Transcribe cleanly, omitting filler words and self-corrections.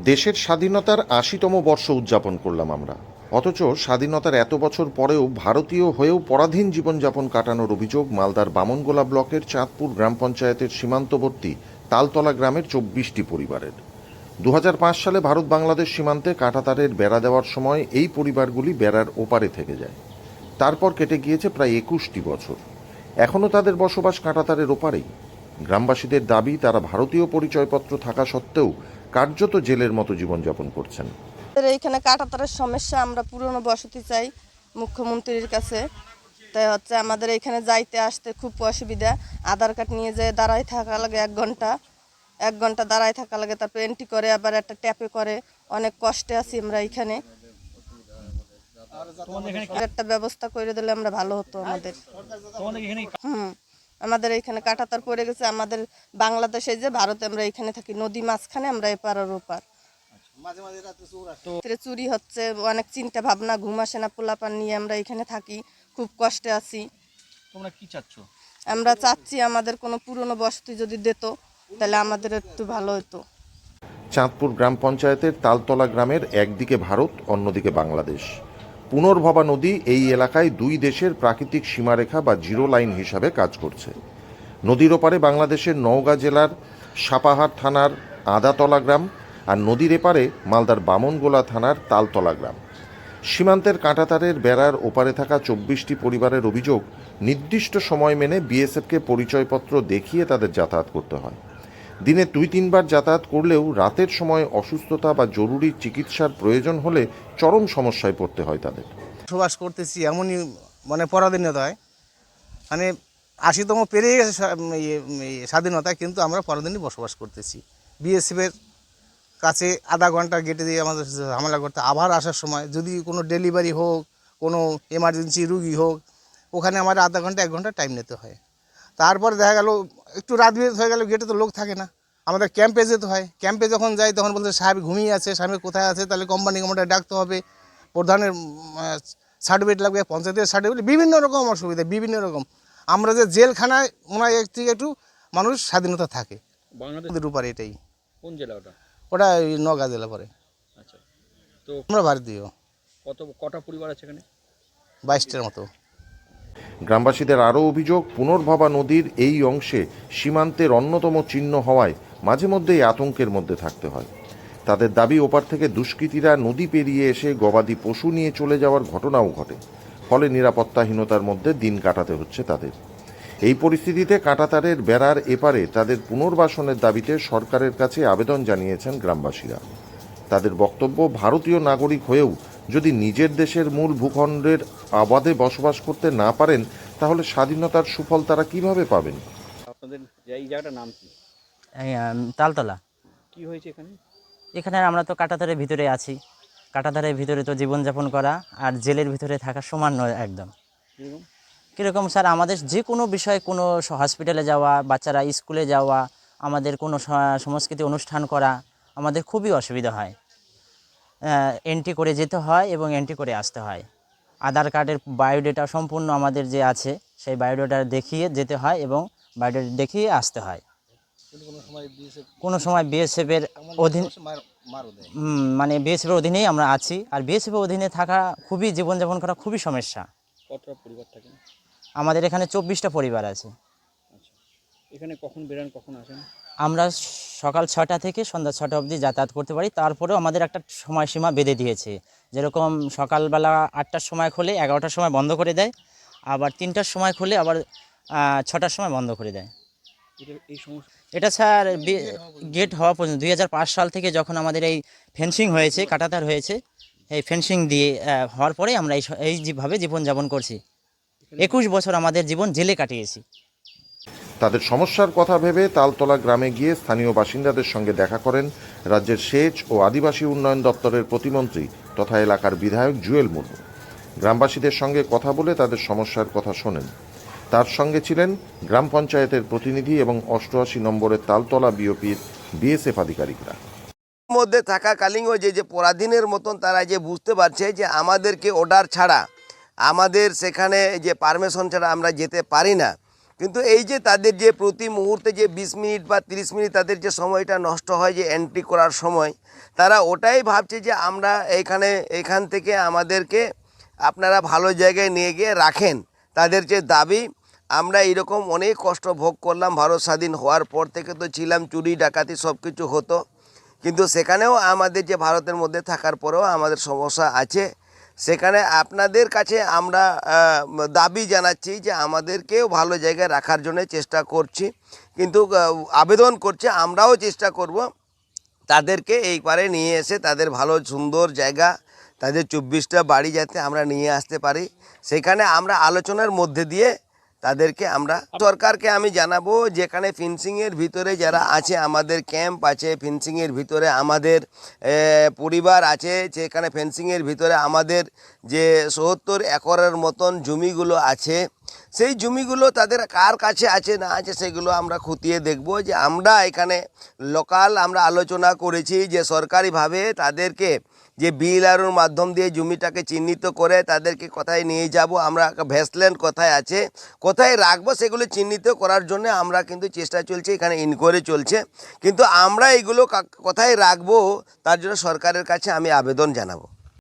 দেশের স্বাধীনতার ৮০তম বর্ষ উদযাপন করলাম আমরা। অথচ স্বাধীনতার এত বছর পরেও ভারতীয় হয়েও পরাধীন জীবনযাপন কাটানোর অভিযোগ মালদার বামনগোলা ব্লকের চাঁদপুর গ্রাম পঞ্চায়েতের সীমান্তবর্তী তালতলা গ্রামের ২৪টি পরিবারের। ২০০৫ সালে ভারত বাংলাদেশ সীমান্তে কাঁটাতারের বেড়া দেওয়ার সময় এই পরিবারগুলি বেড়ার ওপারে থেকে যায়। তারপর কেটে গিয়েছে প্রায় ২১টি বছর, এখনও তাদের বসবাস কাঁটাতারের ওপারেই। গ্রামবাসীদের দাবি, তারা ভারতীয় পরিচয়পত্র থাকা সত্ত্বেও কার্যত জেলের মতো জীবনযাপন করছেন। এইখানে কাঁটাতারের সমস্যা, আমরা পুরনো বসতি চাই মুখ্যমন্ত্রীর কাছে। তাই আমাদের এখানে যাইতে আসতে খুব অসুবিধা। আধার কার্ড নিয়ে যেয়ে দাঁড়ায় থাকা লাগে 1 ঘন্টা দাঁড়ায় থাকা লাগে, তারপর এন্ট্রি করে আবার একটা ট্যাপে করে। অনেক কষ্টে আছি আমরা এখানে। একটা ব্যবস্থা করে দিলে আমরা ভালো হতো আমাদের। আমাদের এখানে কাঁটাতার পড়ে গেছে। আমাদের বাংলাদেশে যে ভারতে, আমরা এখানে থাকি নদী মাঝখানে, আমরা এপার আর ওপার। চুরি হচ্ছে, অনেক চিন্তা ভাবনা, ঘুম আসে না, পোলাপান নিয়ে আমরা এখানে থাকি, খুব কষ্টে আছি। তোমরা কি চাচ্ছ? আমরা চাচ্ছি আমাদের কোনো পুরনো বসতি যদি দিত তাহলে আমাদের একটু ভালো হতো। চাঁদপুর গ্রাম পঞ্চায়েতের তালতলা গ্রামের একদিকে ভারত, অন্যদিকে বাংলাদেশ। পুনর্ভবা নদী এই এলাকায় দুই দেশের প্রাকৃতিক সীমারেখা বা জিরো লাইন হিসাবে কাজ করছে। নদীর ওপারে বাংলাদেশের নওগাঁ জেলার সাপাহার থানার আদাতলা গ্রাম, আর নদীর এপারে মালদার বামনগোলা থানার তালতলা গ্রাম। সীমান্তের কাঁটাতারের বেড়ার ওপারে থাকা ২৪টি পরিবারের অভিযোগ, নির্দিষ্ট সময় মেনে বিএসএফকে পরিচয়পত্র দেখিয়ে তাদের যাতায়াত করতে হয়। দিনে ২-৩ বার যাতায়াত করলেও রাতের সময় অসুস্থতা বা জরুরি চিকিৎসার প্রয়োজন হলে চরম সমস্যায় পড়তে হয় তাদের। বসবাস করতেছি এমনই পরাধীনতা হয়, ৮০তম পেরিয়ে গেছে স্বাধীনতা, কিন্তু আমরা পরাধীনই বসবাস করতেছি। বিএসএফের কাছে আধা ঘন্টা গেটে দিয়ে আমাদের ঝামেলা করতে, আবার আসার সময় যদি কোনো ডেলিভারি হোক, কোনো এমার্জেন্সি রুগী হোক, ওখানে আমার আধা ঘন্টা 1 ঘন্টা টাইম নিতে হয়। তারপর দেখা গেল একটু রাত বিরেত হয়ে গেল, গেটে তো লোক থাকে না, আমাদের ক্যাম্পে যেতে হয়। ক্যাম্পে যখন যাই তখন বলতে সাহেব ঘুমিয়ে আছে, সাহেব কোথায় আছে, তাহলে কোম্পানি ডাকতে হবে, প্রধানের সার্টিফিকেট লাগবে, পঞ্চায়েতের সার্টিফিকেট, বিভিন্ন রকম অসুবিধা, বিভিন্ন রকম। আমরা যে জেলখানায় ওনার এক থেকে একটু মানুষ স্বাধীনতা থাকে বাংলাদেশের উপরে। এটাই কোন জেলা ওটা? ওটা নওগাঁ জেলা পরে। আচ্ছা, তো আমরা ভারতীয়। কটা পরিবার আছে এখানে? 22টার মতো। গ্রামবাসীদের আরও অভিযোগ, পুনর্ভবা নদীর এই অংশে সীমান্তের অন্যতম চিহ্ন হওয়ায় মাঝে মধ্যেই আতঙ্কের মধ্যে থাকতে হয়। তাদের দাবি, ওপার থেকে দুষ্কৃতীরা নদী পেরিয়ে এসে গবাদি পশু নিয়ে চলে যাওয়ার ঘটনাও ঘটে, ফলে নিরাপত্তাহীনতার মধ্যে দিন কাটাতে হচ্ছে তাদের। এই পরিস্থিতিতে কাঁটাতারের বেড়ার এপারে তাদের পুনর্বাসনের দাবিতে সরকারের কাছে আবেদন জানিয়েছেন গ্রামবাসীরা। তাদের বক্তব্য, ভারতীয় নাগরিক হয়েও যদি নিজের দেশের মূল ভূখণ্ডের আবাদে বসবাস করতে না পারেন, তাহলে স্বাধীনতার সুফল তারা কিভাবে পাবেন? আপনাদের এই জায়গাটার নাম কি? তালতলা। কি হয়েছে এখানে? এখানে আমরা তো কাঁটাতারের ভিতরে আছি। কাঁটাতারের ভিতরে তো জীবনযাপন করা আর জেলের ভিতরে থাকা সমান নয় একদম। কীরকম স্যার, আমাদের যে কোনো বিষয়ে, কোনো হসপিটালে যাওয়া, বাচ্চারা স্কুলে যাওয়া, আমাদের কোনো সংস্কৃতি অনুষ্ঠান করা, আমাদের খুবই অসুবিধা হয়। এন্ট্রি করে যেতে হয় এবং এন্ট্রি করে আসতে হয়। আধার কার্ডের বায়োডেটা সম্পূর্ণ আমাদের যে আছে, সেই বায়োডেটা দেখিয়ে যেতে হয় এবং বায়োডেটা দেখিয়ে আসতে হয়। কোনো সময় বিএসএফের অধীন, বিএসএফের অধীনেই আমরা আছি। আর বিএসএফের অধীনে থাকা খুবই, জীবনযাপন করা খুবই সমস্যা। কতটা পরিবার থাকে? আমাদের এখানে 24টা পরিবার আছে। আচ্ছা, এখানে কখন বেরান, কখন আসেন? আমরা সকাল 6টা থেকে সন্ধ্যা 6টা অবধি যাতায়াত করতে পারি। তারপরেও আমাদের একটা সময়সীমা বেঁধে দিয়েছে, যেরকম সকালবেলা 8টার সময় খুলে 11টার সময় বন্ধ করে দেয়, আবার 3টার সময় খুলে আবার 6টার সময় বন্ধ করে দেয়। এই সমস্যা এটা স্যার গেট হওয়া পর্যন্ত 2005 সাল থেকে যখন আমাদের এই ফেন্সিং হয়েছে, কাঁটাতার হয়েছে, এই ফেন্সিং দিয়ে হওয়ার পরে আমরা এইভাবে জীবনযাপন করছি। 21 বছর আমাদের জীবন জেলে কাটিয়েছি। তাদের সমস্যার কথা ভেবে তালতলা গ্রামে গিয়ে স্থানীয় বাসিন্দাদের সঙ্গে দেখা করেন রাজ্যের সেচ ও আদিবাসী উন্নয়ন দপ্তরের প্রতিমন্ত্রী তথা এলাকার বিধায়ক জুয়েল মুর্মু। গ্রামবাসীদের সঙ্গে কথা বলে তাদের সমস্যার কথা শোনেন। তার সঙ্গে ছিলেন গ্রাম পঞ্চায়েতের প্রতিনিধি এবং 88 নম্বরের তালতলা বিওপির বিএসএফ আধিকারিকরা। মধ্যে থাকাকালীনও যে পরাধীনের মতন তারা যে বুঝতে পারছে যে আমাদেরকে অর্ডার ছাড়া, আমাদের সেখানে যে পারমিশন ছাড়া আমরা যেতে পারি না, কিন্তু এই যে তাদের যে প্রতি মুহূর্তে যে 20 মিনিট বা 30 মিনিট তাদের যে সময়টা নষ্ট হয় যে এন্ট্রি করার সময়, তারা ওটাই ভাবছে যে আমরা এখান থেকে আমাদেরকে আপনারা ভালো জায়গায় নিয়ে গিয়ে রাখেন। তাদের যে দাবি, আমরা এরকম অনেক কষ্ট ভোগ করলাম, ভারত স্বাধীন হওয়ার পর থেকে তো ছিলাম, চুরি ডাকাতি সব কিছু হতো, কিন্তু সেখানেও আমাদের যে ভারতের মধ্যে থাকার পরেও আমাদের সমস্যা আছে। সেখানে আপনাদের কাছে আমরা দাবি জানাচ্ছি যে আমাদেরকেও ভালো জায়গায় রাখার জন্য চেষ্টা করছি, কিন্তু আবেদন করছে, আমরাও চেষ্টা করব তাদেরকে এই পারে নিয়ে এসে তাদের ভালো সুন্দর জায়গা, তাদের 24টা বাড়ি যাতে আমরা নিয়ে আসতে পারি। সেখানে আমরা আলোচনার মধ্যে দিয়ে তাদেরকে আমরা সরকারকে আমি জানাবো, যেখানে ফেন্সিংয়ের ভিতরে যারা আছে, আমাদের ক্যাম্প আছে, ফেন্সিংয়ের ভিতরে আমাদের পরিবার আছে, যেখানে ফেন্সিংয়ের ভিতরে আমাদের যে ৭০ একরের মতন জমিগুলো আছে, সেই জমিগুলো তাদের কার কাছে আছে না আছে সেগুলো আমরা খতিয়ে দেখব। যে আমরা এখানে লোকাল আমরা আলোচনা করেছি যে সরকারিভাবে তাদেরকে যে বিএলআরওর মাধ্যম দিয়ে জমিটাকে চিহ্নিত করে তাদেরকে কোথায় নিয়ে যাব, আমরা ভেস্টল্যান্ড কোথায় আছে, কোথায় রাখবো, সেগুলো চিহ্নিত করার জন্য আমরা কিন্তু চেষ্টা চলছে, এখানে ইনকোয়ারি চলছে। কিন্তু আমরা এগুলো কোথায় রাখবো তার জন্য সরকারের কাছে আমি আবেদন জানাবো।